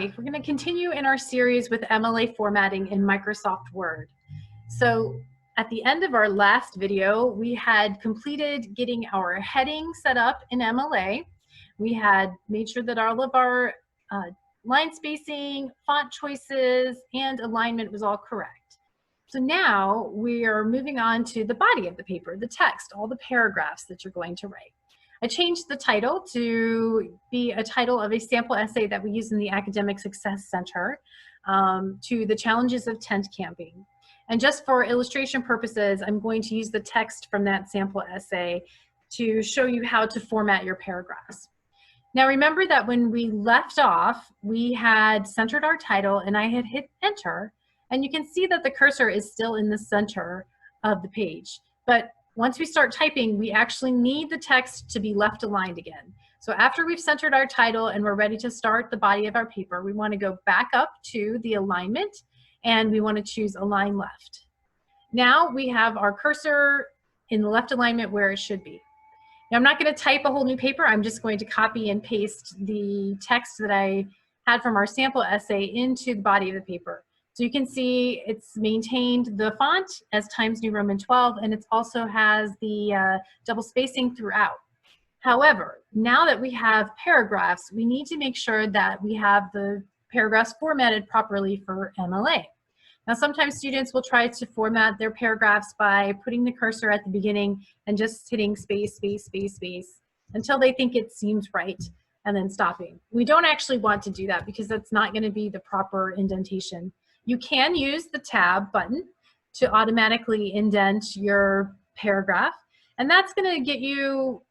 Hi, we're going to continue in our series with MLA formatting in Microsoft Word. So at the end of our last video, we had completed getting our heading set up in MLA. We had made sure that all of our line spacing, font choices, and alignment was all correct. So now we are moving on to the body of the paper, the text, all the paragraphs that you're going to write. I changed the title to be a title of a sample essay that we use in the Academic Success Center to the challenges of tent camping. And just for illustration purposes, I'm going to use the text from that sample essay to show you how to format your paragraphs. Now remember that when we left off, we had centered our title and I had hit enter, and you can see that the cursor is still in the center of the page. But once we start typing, we actually need the text to be left aligned again. So after we've centered our title and we're ready to start the body of our paper, we want to go back up to the alignment and we want to choose align left. Now we have our cursor in the left alignment where it should be. Now I'm not going to type a whole new paper. I'm just going to copy and paste the text that I had from our sample essay into the body of the paper. So you can see it's maintained the font as Times New Roman 12, and it also has the double spacing throughout. However, now that we have paragraphs, we need to make sure that we have the paragraphs formatted properly for MLA. Now sometimes students will try to format their paragraphs by putting the cursor at the beginning and just hitting space, space, space, space until they think it seems right and then stopping. We don't actually want to do that because that's not going to be the proper indentation. You can use the tab button to automatically indent your paragraph, and that's going to get you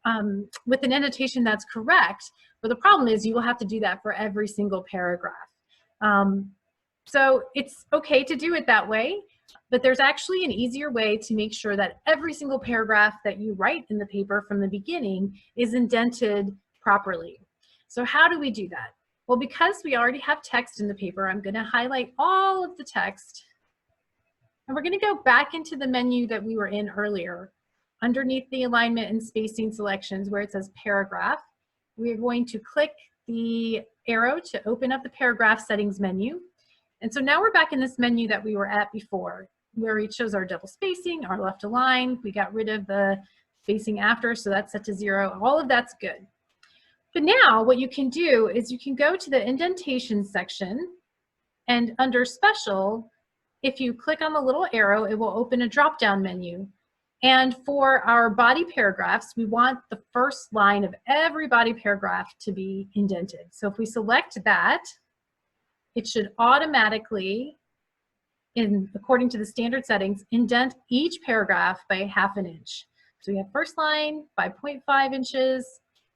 with an indentation that's correct, but the problem is you will have to do that for every single paragraph. So it's okay to do it that way, but there's actually an easier way to make sure that every single paragraph that you write in the paper from the beginning is indented properly. So how do we do that? Well, because we already have text in the paper, I'm going to highlight all of the text. And we're going to go back into the menu that we were in earlier. Underneath the alignment and spacing selections where it says paragraph, we're going to click the arrow to open up the paragraph settings menu. And so now we're back in this menu that we were at before, where it shows our double spacing, our left align. We got rid of the spacing after, so that's set to 0. All of that's good. But now what you can do is you can go to the indentation section, and under special, if you click on the little arrow, it will open a drop-down menu. And for our body paragraphs, we want the first line of every body paragraph to be indented. So if we select that, it should automatically, according to the standard settings, indent each paragraph by ½ inch. So we have first line by 0.5 inches.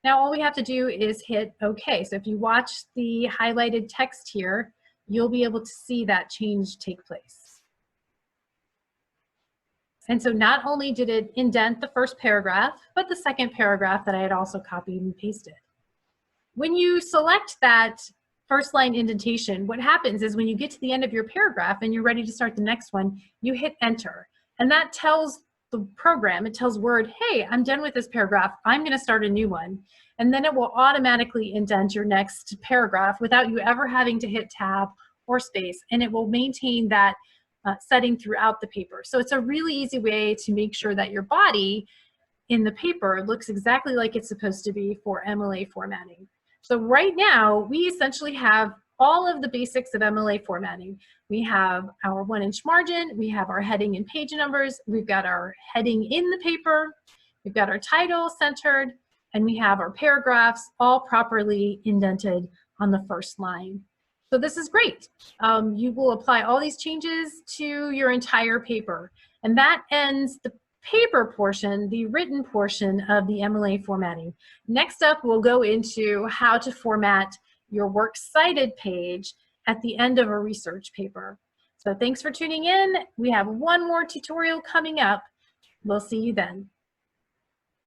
Now all we have to do is hit OK. So if you watch the highlighted text here, you'll be able to see that change take place. And so not only did it indent the first paragraph, but the second paragraph that I had also copied and pasted. When you select that first line indentation, what happens is when you get to the end of your paragraph and you're ready to start the next one, you hit enter. And that tells the program, it tells Word, hey, I'm done with this paragraph, I'm going to start a new one. And then it will automatically indent your next paragraph without you ever having to hit tab or space, and it will maintain that setting throughout the paper. So it's a really easy way to make sure that your body in the paper looks exactly like it's supposed to be for MLA formatting. So right now, we essentially have all of the basics of MLA formatting. We have our 1-inch margin, we have our heading and page numbers, we've got our heading in the paper, we've got our title centered, and we have our paragraphs all properly indented on the first line. So this is great. You will apply all these changes to your entire paper, and that ends the paper portion, the written portion of the MLA formatting. Next up, we'll go into how to format your works cited page at the end of a research paper. So thanks for tuning in. We have one more tutorial coming up. We'll see you then.